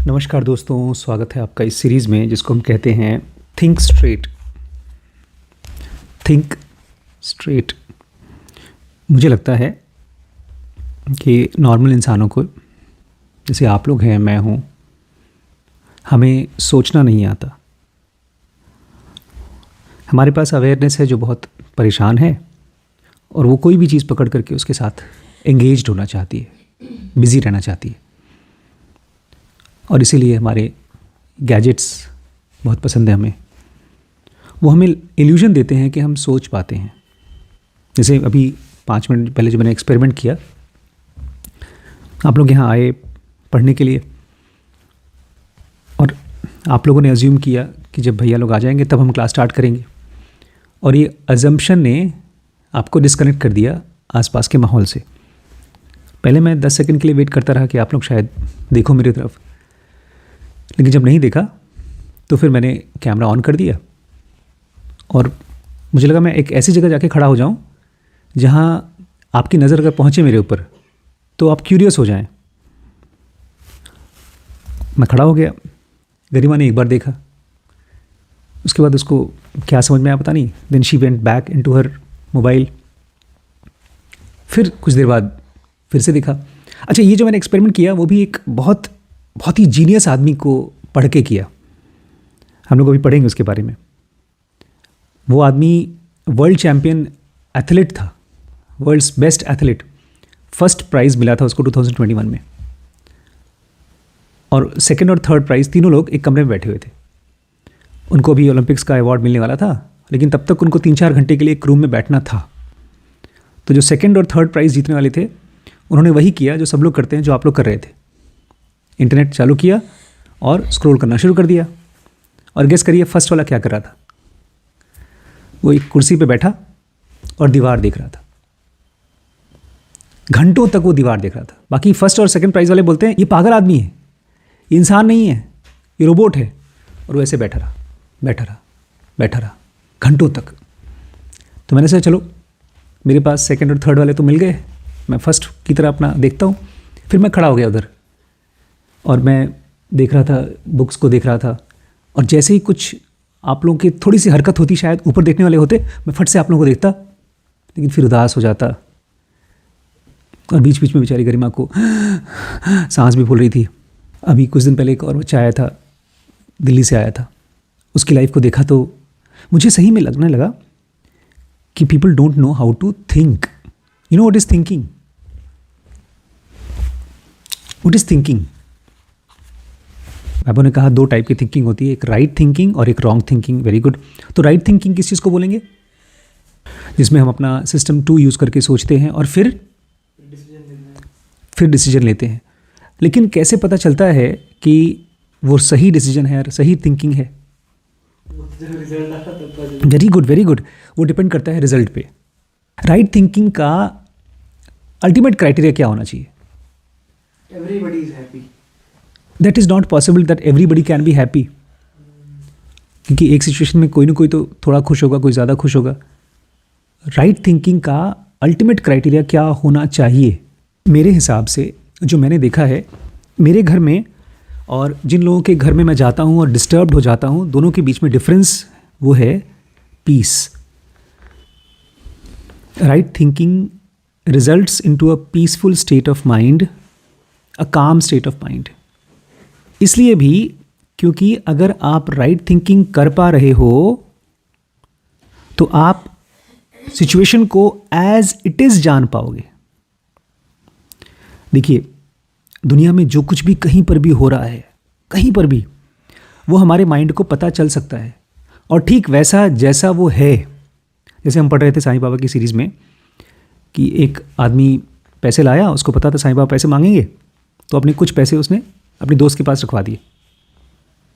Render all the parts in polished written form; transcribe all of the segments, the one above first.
नमस्कार दोस्तों, स्वागत है आपका इस सीरीज़ में जिसको हम कहते हैं थिंक स्ट्रेट। Think straight. मुझे लगता है कि नॉर्मल इंसानों को, जैसे आप लोग हैं, मैं हूँ, हमें सोचना नहीं आता। हमारे पास अवेयरनेस है जो बहुत परेशान है और वो कोई भी चीज़ पकड़ करके उसके साथ एंगेज्ड होना चाहती है, बिज़ी रहना चाहती है। और इसीलिए हमारे गैजेट्स बहुत पसंद है हमें। वो हमें इल्यूजन देते हैं कि हम सोच पाते हैं। जैसे अभी 5 मिनट पहले जो मैंने एक्सपेरिमेंट किया, आप लोग यहाँ आए पढ़ने के लिए और आप लोगों ने अज्यूम किया कि जब भैया लोग आ जाएंगे तब हम क्लास स्टार्ट करेंगे, और ये अजम्पशन ने आपको डिस्कनेक्ट कर दिया आसपास के माहौल से। पहले मैं 10 सेकंड के लिए वेट करता रहा कि आप लोग शायद देखो मेरी तरफ, लेकिन जब नहीं देखा तो फिर मैंने कैमरा ऑन कर दिया और मुझे लगा मैं एक ऐसी जगह जाके खड़ा हो जाऊं जहां आपकी नज़र अगर पहुंचे मेरे ऊपर तो आप क्यूरियस हो जाएं। मैं खड़ा हो गया, गरिमा ने एक बार देखा, उसके बाद उसको क्या समझ में आया पता नहीं। Then she went back into her mobile. फिर कुछ देर बाद फिर से देखा। अच्छा, ये जो मैंने एक्सपेरिमेंट किया वो भी एक बहुत ही जीनियस आदमी को पढ़ के किया। हम लोग अभी पढ़ेंगे उसके बारे में। वो आदमी वर्ल्ड चैम्पियन एथलीट था, world's best athlete. First prize मिला था उसको 2021 में, और सेकंड और थर्ड प्राइज़ तीनों लोग एक कमरे में बैठे हुए थे। उनको भी ओलंपिक्स का अवार्ड मिलने वाला था, लेकिन तब तक उनको 3-4 घंटे के लिए एक रूम में बैठना था। तो जो सेकंड और थर्ड प्राइज़ जीतने वाले थे उन्होंने वही किया जो सब लोग करते हैं, जो आप लोग कर रहे थे। इंटरनेट चालू किया और स्क्रॉल करना शुरू कर दिया। और गेस करिए फर्स्ट वाला क्या कर रहा था? वो एक कुर्सी पे बैठा और दीवार देख रहा था। घंटों तक वो दीवार देख रहा था। बाकी फर्स्ट और सेकंड प्राइज़ वाले बोलते हैं ये पागल आदमी है, ये इंसान नहीं है, ये रोबोट है। और वो ऐसे बैठा रहा घंटों तक। तो मैंने सोचा चलो मेरे पास सेकंड और थर्ड वाले तो मिल गए, मैं फर्स्ट की तरह अपना देखता हूँ। फिर मैं खड़ा हो गया उधर और मैं देख रहा था, बुक्स को देख रहा था। और जैसे ही कुछ आप लोगों की थोड़ी सी हरकत होती, शायद ऊपर देखने वाले होते, मैं फट से आप लोगों को देखता, लेकिन फिर उदास हो जाता। और बीच बीच में बेचारी गरिमा को सांस भी फूल रही थी। अभी कुछ दिन पहले एक और बच्चा आया था, दिल्ली से आया था। उसकी लाइफ को देखा तो मुझे सही में लगने लगा कि people don't know how to think. You know what is thinking? What is thinking? बाबू ने कहा 2 टाइप की थिंकिंग होती है, एक राइट थिंकिंग और एक रॉन्ग थिंकिंग। Very good. तो राइट थिंकिंग किस चीज़ को बोलेंगे? जिसमें हम अपना सिस्टम 2 यूज़ करके सोचते हैं और फिर डिसीजन लेते हैं। लेकिन कैसे पता चलता है कि वो सही डिसीजन है और सही थिंकिंग है? Very good, very good. वो डिपेंड करता है रिजल्ट पे। राइट थिंकिंग का अल्टीमेट क्राइटेरिया क्या होना चाहिए? Everybody is happy. That is not possible that everybody can be happy, क्योंकि एक सिचुएशन में कोई ना कोई तो थोड़ा खुश होगा, कोई ज़्यादा खुश होगा। राइट थिंकिंग का अल्टीमेट क्राइटेरिया क्या होना चाहिए? मेरे हिसाब से जो मैंने देखा है मेरे घर में और जिन लोगों के घर में मैं जाता हूँ और डिस्टर्ब्ड हो जाता हूँ, दोनों के बीच में डिफरेंस वो है peace. Right thinking results into a peaceful state of mind, a calm state of mind. इसलिए भी क्योंकि अगर आप राइट थिंकिंग कर पा रहे हो तो आप सिचुएशन को एज इट इज़ जान पाओगे। देखिए, दुनिया में जो कुछ भी कहीं पर भी हो रहा है, कहीं पर भी, वो हमारे माइंड को पता चल सकता है, और ठीक वैसा जैसा वो है। जैसे हम पढ़ रहे थे साईं बाबा की सीरीज़ में कि एक आदमी पैसे लाया, उसको पता था साईं बाबा पैसे मांगेंगे, तो अपने कुछ पैसे उसने अपने दोस्त के पास रखवा दिए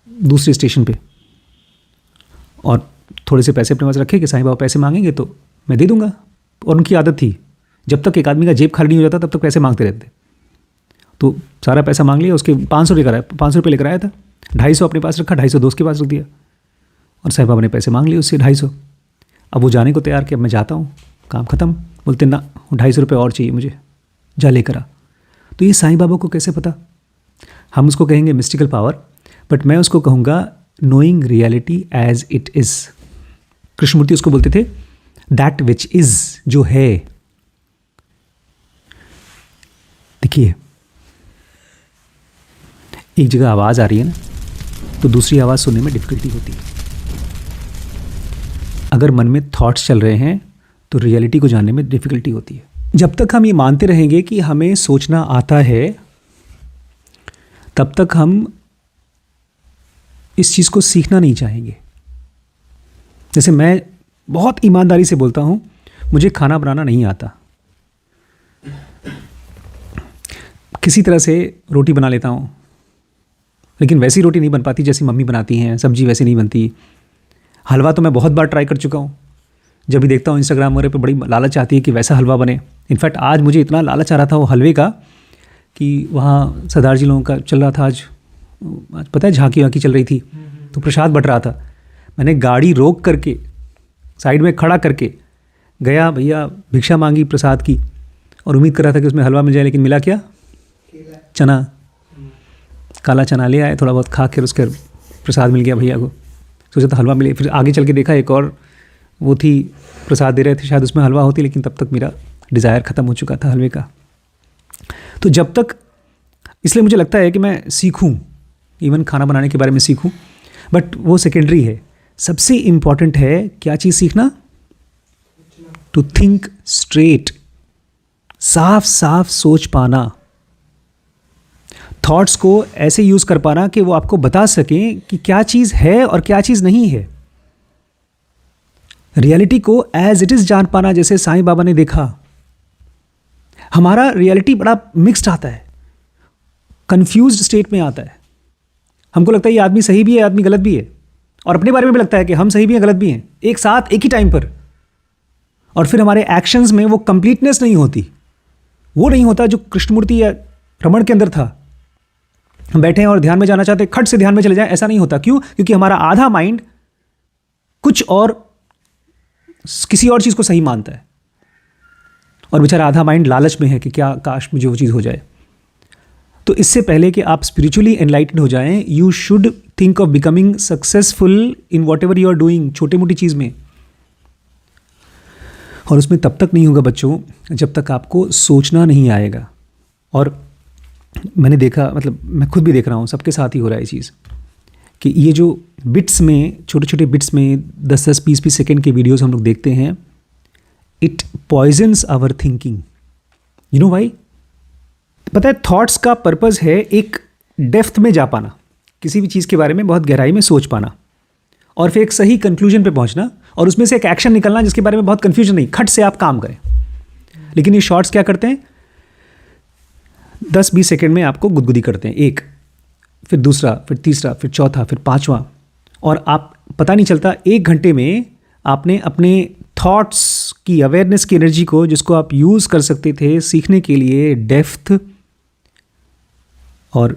दूसरे स्टेशन पे, और थोड़े से पैसे अपने पास रखे कि साईं बाबा पैसे मांगेंगे तो मैं दे दूंगा। और उनकी आदत थी, जब तक एक आदमी का जेब खाली नहीं हो जाता तब तक पैसे मांगते रहते थे। तो सारा पैसा मांग लिया, उसके 500 रुपये लेकर आया था, 250 अपने पास रखा, 250 दोस्त के पास रख दिया, और साईं बाबा ने पैसे मांग लिए उससे 250। अब वो जाने को तैयार कि अब मैं जाता हूँ, काम ख़त्म। बोलते ना, 250 रुपये और चाहिए मुझे, जा लेकर आ। तो ये साईं बाबा को कैसे पता? हम उसको कहेंगे मिस्टिकल पावर, बट मैं उसको कहूँगा knowing reality as it is. Krishnamurti उसको बोलते थे दैट विच इज़, जो है। देखिए, एक जगह आवाज़ आ रही है ना, तो दूसरी आवाज़ सुनने में डिफ़िकल्टी होती है। अगर मन में थॉट्स चल रहे हैं तो रियलिटी को जानने में डिफ़िकल्टी होती है। जब तक हम ये मानते रहेंगे कि हमें सोचना आता है, तब तक हम इस चीज़ को सीखना नहीं चाहेंगे। जैसे मैं बहुत ईमानदारी से बोलता हूँ, मुझे खाना बनाना नहीं आता। किसी तरह से रोटी बना लेता हूँ, लेकिन वैसी रोटी नहीं बन पाती जैसी मम्मी बनाती हैं, सब्जी वैसी नहीं बनती। हलवा तो मैं बहुत बार ट्राई कर चुका हूँ। जब भी देखता हूँ इंस्टाग्राम वगैरह पे, बड़ी लालच आती है कि वैसा हलवा बने। इनफैक्ट आज मुझे इतना लालच आ रहा था वो हलवे का कि वहाँ सरदार जी लोगों का चल रहा था आज पता है, झांकी वाकी चल रही थी, तो प्रसाद बट रहा था। मैंने गाड़ी रोक करके साइड में खड़ा करके गया, भैया भिक्षा मांगी प्रसाद की, और उम्मीद कर रहा था कि उसमें हलवा मिल जाए, लेकिन मिला क्या? चना, काला चना ले आए, थोड़ा बहुत खा कर उसके प्रसाद मिल गया भैया को। सोचा था हलवा मिले, फिर आगे चल के देखा एक और वो थी, प्रसाद दे रहे थे, शायद उसमें हलवा होती, लेकिन तब तक मेरा डिज़ायर ख़त्म हो चुका था हलवे का। तो जब तक, इसलिए मुझे लगता है कि मैं सीखूं, इवन खाना बनाने के बारे में सीखूं, बट वो सेकेंडरी है। सबसे इम्पॉर्टेंट है क्या चीज़ सीखना? टू थिंक स्ट्रेट, साफ साफ सोच पाना, थॉट्स को ऐसे यूज़ कर पाना कि वो आपको बता सकें कि क्या चीज़ है और क्या चीज़ नहीं है। रियलिटी को एज इट इज़ जान पाना, जैसे साईं बाबा ने देखा। हमारा रियलिटी बड़ा मिक्स्ड आता है, कंफ्यूज्ड स्टेट में आता है। हमको लगता है ये आदमी सही भी है, आदमी गलत भी है, और अपने बारे में भी लगता है कि हम सही भी हैं, गलत भी हैं, एक साथ एक ही टाइम पर। और फिर हमारे एक्शंस में वो कंप्लीटनेस नहीं होती, वो नहीं होता जो कृष्णमूर्ति या रमण के अंदर था। हम बैठे हैं और ध्यान में जाना चाहते हैं, खट से ध्यान में चले जाएं, ऐसा नहीं होता। क्यों? क्योंकि हमारा आधा माइंड कुछ और, किसी और चीज़ को सही मानता है, और बेचारा आधा माइंड लालच में है कि क्या काश मुझे वो चीज़ हो जाए। तो इससे पहले कि आप स्पिरिचुअली एनलाइटेड हो जाएं, you should think of becoming successful in whatever you are doing, छोटे मोटी चीज़ में। और उसमें तब तक नहीं होगा बच्चों, जब तक आपको सोचना नहीं आएगा। और मैंने देखा, मतलब मैं खुद भी देख रहा हूँ, सबके साथ ही हो रहा है ये चीज़, कि ये जो बिट्स में, छोटे छोटे बिट्स में 10-10, 20-20 सेकेंड के वीडियोस हम लोग देखते हैं, it poisons our thinking. You know why? पता है, थॉट्स का पर्पस है एक डेप्थ में जा पाना, किसी भी चीज़ के बारे में बहुत गहराई में सोच पाना, और फिर एक सही कंक्लूजन पे पहुंचना, और उसमें से एक एक्शन निकलना जिसके बारे में बहुत कन्फ्यूजन नहीं, खट से आप काम करें। लेकिन ये शॉर्ट्स क्या करते हैं? 10-20 सेकेंड में आपको गुदगुदी करते हैं, एक, फिर दूसरा, फिर तीसरा, फिर चौथा, फिर पांचवा, और आप पता नहीं चलता 1 घंटे में आपने अपने थॉट्स की अवेयरनेस की एनर्जी को, जिसको आप यूज़ कर सकते थे सीखने के लिए, डेप्थ और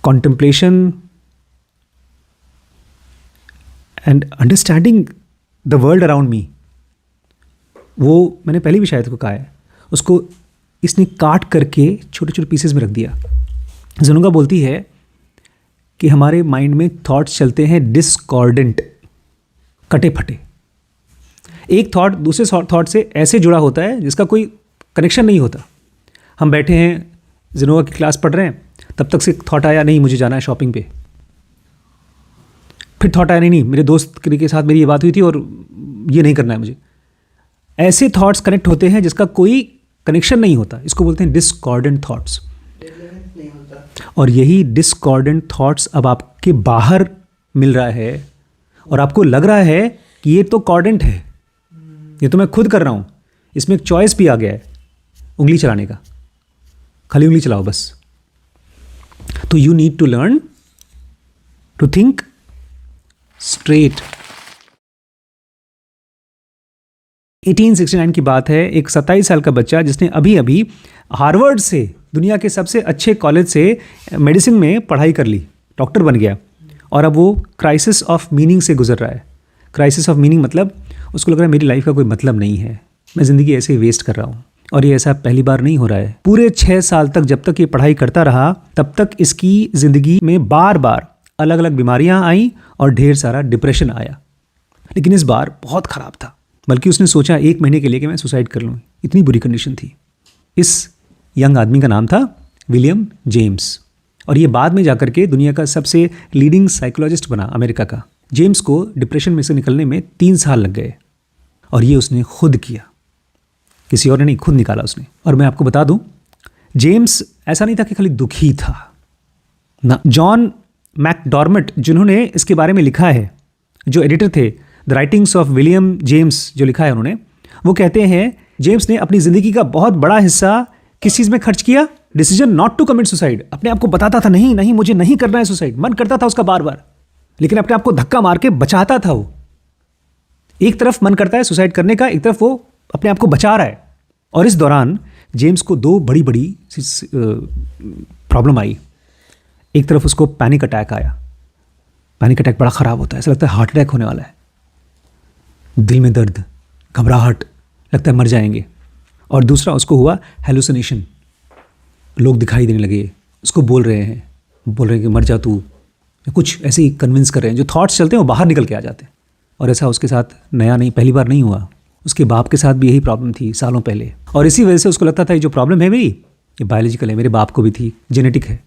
contemplation and understanding the world around me, वो मैंने पहले भी शायद को कहा है, उसको इसने काट करके छोटे छोटे पीसेस में रख दिया। ज़नुगा बोलती है कि हमारे माइंड में थॉट्स चलते हैं डिस्कॉर्डेंट, कटे फटे। एक थॉट दूसरे थॉट से ऐसे जुड़ा होता है जिसका कोई कनेक्शन नहीं होता। हम बैठे हैं, ज़नुगा की क्लास पढ़ रहे हैं, तब तक से थॉट आया, नहीं मुझे जाना है शॉपिंग पे। फिर थॉट आया, नहीं मेरे दोस्त के साथ मेरी ये बात हुई थी और ये नहीं करना है मुझे। ऐसे थॉट्स कनेक्ट होते हैं जिसका कोई कनेक्शन नहीं होता, इसको बोलते हैं डिस्कॉर्डेंट थॉट्स। और यही डिस्कॉर्डेंट थॉट्स अब आपके बाहर मिल रहा है, और आपको लग रहा है कि ये तो कॉर्डेंट है, ये तो मैं खुद कर रहा हूँ, इसमें एक चॉइस भी आ गया है उंगली चलाने का, खाली उंगली चलाओ बस। तो you need to learn to think straight. 1869 की बात है, एक 27 साल का बच्चा जिसने अभी अभी हार्वर्ड से, दुनिया के सबसे अच्छे कॉलेज से मेडिसिन में पढ़ाई कर ली, डॉक्टर बन गया, और अब वो क्राइसिस ऑफ मीनिंग से गुजर रहा है। क्राइसिस ऑफ मीनिंग मतलब उसको लग रहा है मेरी लाइफ का कोई मतलब नहीं है, मैं ज़िंदगी ऐसे ही वेस्ट कर रहा हूँ। और ये ऐसा पहली बार नहीं हो रहा है। पूरे 6 साल तक जब तक ये पढ़ाई करता रहा तब तक इसकी ज़िंदगी में बार बार अलग अलग बीमारियां आईं और ढेर सारा डिप्रेशन आया। लेकिन इस बार बहुत ख़राब था, बल्कि उसने सोचा 1 महीने के लिए कि मैं सुसाइड कर लूँ, इतनी बुरी कंडीशन थी। इस यंग आदमी का नाम था विलियम जेम्स, और ये बाद में जाकर के दुनिया का सबसे लीडिंग साइकोलॉजिस्ट बना अमेरिका का। जेम्स को डिप्रेशन में से निकलने में 3 साल लग गए, और ये उसने खुद किया, किसी और ने नहीं, खुद निकाला उसने। और मैं आपको बता दूं, जेम्स ऐसा नहीं था कि खाली दुखी था ना। जॉन मैकडॉर्मट जिन्होंने इसके बारे में लिखा है, जो एडिटर थे the writings of William James जो लिखा है उन्होंने, वो कहते हैं जेम्स ने अपनी ज़िंदगी का बहुत बड़ा हिस्सा किस चीज़ में खर्च किया? Decision not to commit suicide. अपने आप को बताता था नहीं नहीं मुझे नहीं करना है सुसाइड, मन करता था उसका बार बार, लेकिन अपने आप को धक्का मार के बचाता था वो। एक तरफ मन करता है सुसाइड करने का, एक तरफ वो अपने आप को बचा रहा है। और इस दौरान जेम्स को 2 बड़ी बड़ी प्रॉब्लम आई। एक तरफ उसको पैनिक अटैक आया। पैनिक अटैक बड़ा ख़राब होता है, ऐसा लगता है हार्ट अटैक होने वाला है, दिल में दर्द, घबराहट, लगता है मर जाएंगे। और दूसरा उसको हुआ हेलुसिनेशन, लोग दिखाई देने लगे, उसको बोल रहे हैं कि मर जा तू, कुछ ऐसे ही कन्विंस कर रहे हैं। जो थॉट्स चलते हैं वो बाहर निकल के आ जाते हैं। और ऐसा उसके साथ नया नहीं, पहली बार नहीं हुआ, उसके बाप के साथ भी यही प्रॉब्लम थी सालों पहले। और इसी वजह से उसको लगता था ये जो प्रॉब्लम है मेरी, ये बायोलॉजिकल है, मेरे बाप को भी थी, जेनेटिक है,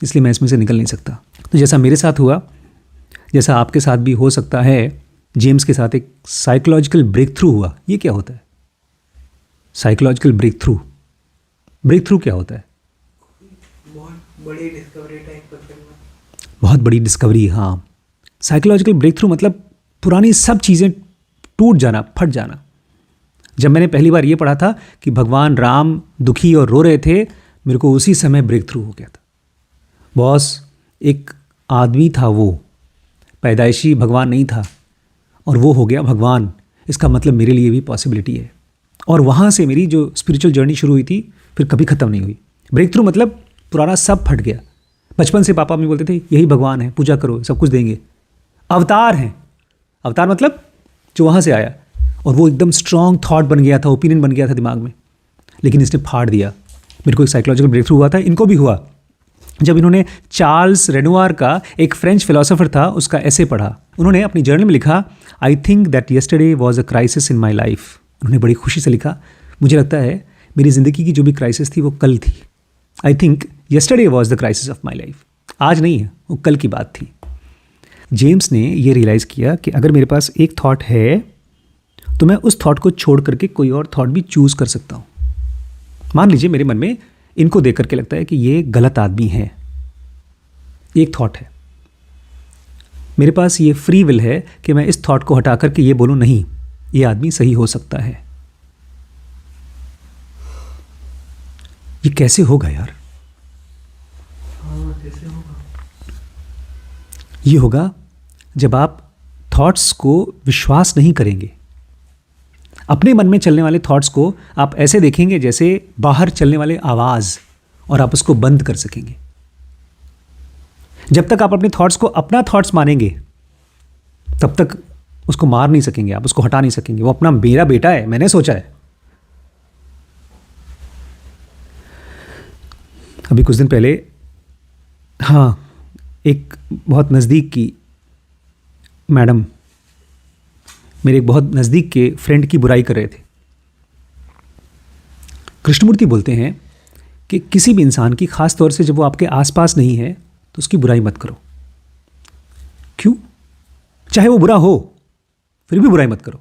इसलिए मैं इसमें से निकल नहीं सकता। तो जैसा मेरे साथ हुआ, जैसा आपके साथ भी हो सकता है, जेम्स के साथ एक साइकोलॉजिकल ब्रेक थ्रू हुआ। ये क्या होता है psychological breakthrough? Breakthrough क्या होता है? बहुत बड़ी डिस्कवरी टाइप का फिल्म है। बहुत बड़ी डिस्कवरी, हाँ। साइकोलॉजिकल ब्रेक थ्रू मतलब पुरानी सब चीज़ें टूट जाना, फट जाना। जब मैंने पहली बार ये पढ़ा था कि भगवान राम दुखी और रो रहे थे, मेरे को उसी समय ब्रेक थ्रू हो गया था। बॉस, एक आदमी था वो, पैदाइशी भगवान नहीं था, और वो हो गया भगवान। इसका मतलब मेरे लिए भी पॉसिबिलिटी है। और वहाँ से मेरी जो स्पिरिचुअल जर्नी शुरू हुई थी, फिर कभी ख़त्म नहीं हुई। ब्रेक थ्रू मतलब पुराना सब फट गया। बचपन से पापा मम्मी बोलते थे यही भगवान है, पूजा करो, सब कुछ देंगे, अवतार हैं। अवतार मतलब जो वहाँ से आया, और वो एकदम स्ट्रॉन्ग थॉट बन गया था, ओपिनियन बन गया था दिमाग में। लेकिन इसने फाड़ दिया। मेरे को एक साइकोलॉजिकल ब्रेक थ्रू हुआ था, इनको भी हुआ जब इन्होंने चार्ल्स रेनोयर का, एक फ्रेंच फिलोसोफर था, उसका ऐसे पढ़ा। उन्होंने अपनी जर्नल में लिखा, I think that yesterday was a crisis in my life. उन्होंने बड़ी खुशी से लिखा, मुझे लगता है मेरी ज़िंदगी की जो भी क्राइसिस थी वो कल थी। I think yesterday was the crisis of my life. आज नहीं है, वो कल की बात थी। जेम्स ने ये रियलाइज़ किया कि अगर मेरे पास एक थॉट है तो मैं उस थॉट को छोड़ करके कोई और थॉट भी चूज़ कर सकता हूँ। मान लीजिए मेरे मन में इनको देख करके लगता है कि ये गलत आदमी है, एक थॉट है। मेरे पास ये फ्री विल है कि मैं इस थॉट को हटा करके ये बोलूँ नहीं, ये आदमी सही हो सकता है। ये कैसे होगा यार? हाँ, कैसे होगा? ये होगा जब आप थॉट्स को विश्वास नहीं करेंगे। अपने मन में चलने वाले थॉट्स को आप ऐसे देखेंगे जैसे बाहर चलने वाले आवाज़, और आप उसको बंद कर सकेंगे। जब तक आप अपने थॉट्स को अपना थॉट्स मानेंगे, तब तक उसको मार नहीं सकेंगे, आप उसको हटा नहीं सकेंगे। वो अपना मेरा बेटा है, मैंने सोचा है। अभी कुछ दिन पहले, हाँ, एक बहुत नज़दीक की मैडम मेरे एक बहुत नज़दीक के फ्रेंड की बुराई कर रहे थे। कृष्णमूर्ति बोलते हैं कि किसी भी इंसान की, ख़ास तौर से जब वो आपके आसपास नहीं है, तो उसकी बुराई मत करो। क्यों? चाहे वो बुरा हो, फिर भी बुराई मत करो।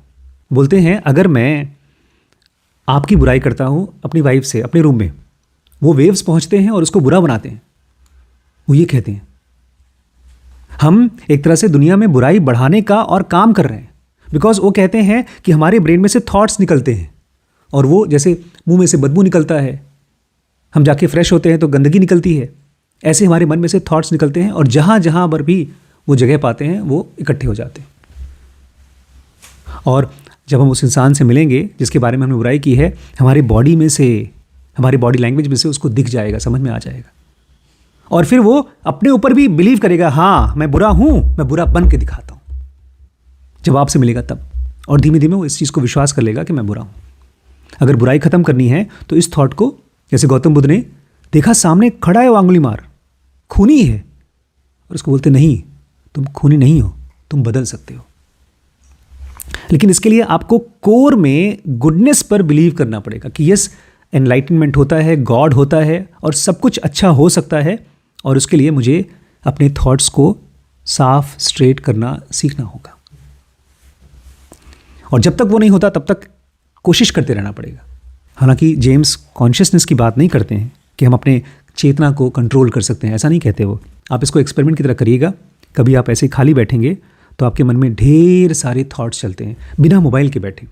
बोलते हैं अगर मैं आपकी बुराई करता हूँ अपनी वाइफ से अपने रूम में, वो वेव्स पहुँचते हैं और उसको बुरा बनाते हैं। वो ये कहते हैं हम एक तरह से दुनिया में बुराई बढ़ाने का और काम कर रहे हैं। बिकॉज वो कहते हैं कि हमारे ब्रेन में से थॉट्स निकलते हैं, और वो जैसे मुंह में से बदबू निकलता है, हम जाके फ्रेश होते हैं तो गंदगी निकलती है, ऐसे हमारे मन में से थॉट्स निकलते हैं, और जहाँ जहाँ पर भी वो जगह पाते हैं वो इकट्ठे हो जाते हैं। और जब हम उस इंसान से मिलेंगे जिसके बारे में हमने बुराई की है, हमारी बॉडी में से, हमारी बॉडी लैंग्वेज में से उसको दिख जाएगा, समझ में आ जाएगा, और फिर वो अपने ऊपर भी बिलीव करेगा, हाँ मैं बुरा हूँ, मैं बुरा बन के दिखाता हूँ। जब आपसे मिलेगा तब, और धीमे धीमे वो इस चीज़ को विश्वास कर लेगा कि मैं बुरा हूँ। अगर बुराई ख़त्म करनी है तो इस थॉट को, जैसे गौतम बुद्ध ने देखा सामने खड़ा है वो अंगुलीमाल, खूनी है, और उसको बोलते नहीं तुम खूनी नहीं हो, तुम बदल सकते हो। लेकिन इसके लिए आपको कोर में गुडनेस पर बिलीव करना पड़ेगा कि यस एनलाइटनमेंट होता है, गॉड होता है और सब कुछ अच्छा हो सकता है, और उसके लिए मुझे अपने थॉट्स को साफ स्ट्रेट करना सीखना होगा। और जब तक वो नहीं होता तब तक कोशिश करते रहना पड़ेगा। हालांकि जेम्स कॉन्शियसनेस की बात नहीं करते हैं कि हम अपने चेतना को कंट्रोल कर सकते हैं, ऐसा नहीं कहते वो। आप इसको एक्सपेरिमेंट की तरह करिएगा। कभी आप ऐसे ही खाली बैठेंगे तो आपके मन में ढेर सारे थॉट्स चलते हैं, बिना मोबाइल के बैठे,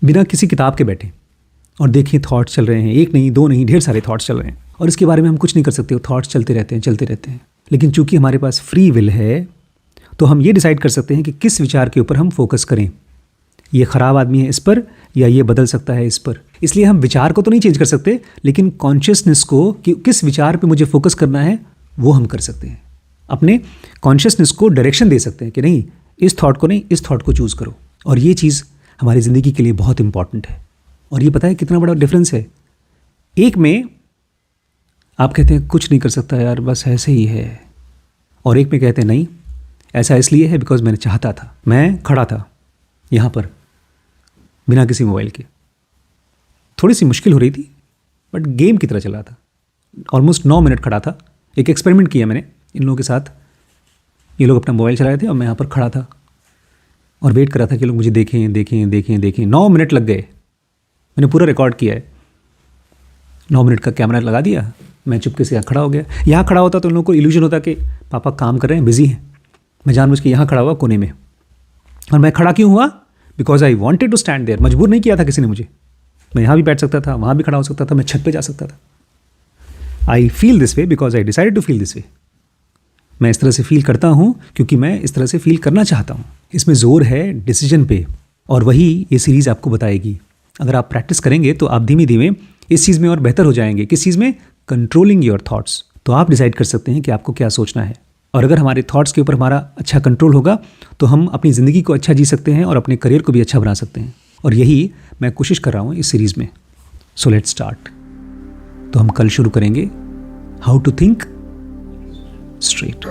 बिना किसी किताब के बैठे, और देखिए थॉट्स चल रहे हैं, एक नहीं दो नहीं, ढेर सारे थॉट्स चल रहे हैं, और इसके बारे में हम कुछ नहीं कर सकते, वो थॉट्स चलते रहते हैं चलते रहते हैं। लेकिन चूंकि हमारे पास फ्री विल है तो हम ये डिसाइड कर सकते हैं कि किस विचार के ऊपर हम फोकस करें। ये ख़राब आदमी है इस पर, या ये बदल सकता है इस पर। इसलिए हम विचार को तो नहीं चेंज कर सकते, लेकिन कॉन्शियसनेस को कि किस विचार पे मुझे फोकस करना है वो हम कर सकते हैं। अपने कॉन्शियसनेस को डायरेक्शन दे सकते हैं कि नहीं इस थॉट को नहीं, इस थॉट को चूज़ करो। और ये चीज़ हमारी ज़िंदगी के लिए बहुत इंपॉर्टेंट है। और ये पता है कितना बड़ा डिफरेंस है। एक में आप कहते हैं कुछ नहीं कर सकता यार, बस ऐसे ही है, और एक में कहते हैं नहीं ऐसा इसलिए है बिकॉज मैंने चाहता था, मैं खड़ा था यहाँ पर बिना किसी मोबाइल के। थोड़ी सी मुश्किल हो रही थी बट गेम की तरह चला था। ऑलमोस्ट 9 मिनट खड़ा था। एक एक्सपेरिमेंट किया मैंने इन लोगों के साथ। ये लोग अपना मोबाइल चला रहे थे और मैं यहाँ पर खड़ा था और वेट कर रहा था कि लोग मुझे देखें देखें देखें देखें। 9 मिनट लग गए। मैंने पूरा रिकॉर्ड किया है। 9 मिनट का कैमरा लगा दिया, मैं चुपके से यहाँ खड़ा हो गया। यहाँ खड़ा होता तो उन लोगों को इल्यूजन होता कि पापा काम कर रहे हैं, बिजी हैं। मैं जानबूझ के यहाँ खड़ा हुआ कोने में। और मैं खड़ा क्यों हुआ? Because I wanted to stand there. मजबूर नहीं किया था किसी ने मुझे। मैं यहाँ भी बैठ सकता था, वहाँ भी खड़ा हो सकता था, मैं छत पे जा सकता था। I feel this way because I decided to feel this way. मैं इस तरह से फील करता हूँ क्योंकि मैं इस तरह से फील करना चाहता हूँ। इसमें ज़ोर है डिसीजन पे, और वही ये सीरीज़ आपको बताएगी। अगर आप प्रैक्टिस करेंगे तो आप धीमे धीमे इस चीज़ में और बेहतर हो जाएंगे। किस चीज़ में? Controlling your thoughts. तो आप डिसाइड कर सकते हैं कि आपको क्या सोचना है। और अगर हमारे थॉट्स के ऊपर हमारा अच्छा कंट्रोल होगा तो हम अपनी ज़िंदगी को अच्छा जी सकते हैं और अपने करियर को भी अच्छा बना सकते हैं। और यही मैं कोशिश कर रहा हूँ इस सीरीज़ में। So let's start. तो हम कल शुरू करेंगे हाउ टू थिंक स्ट्रेट।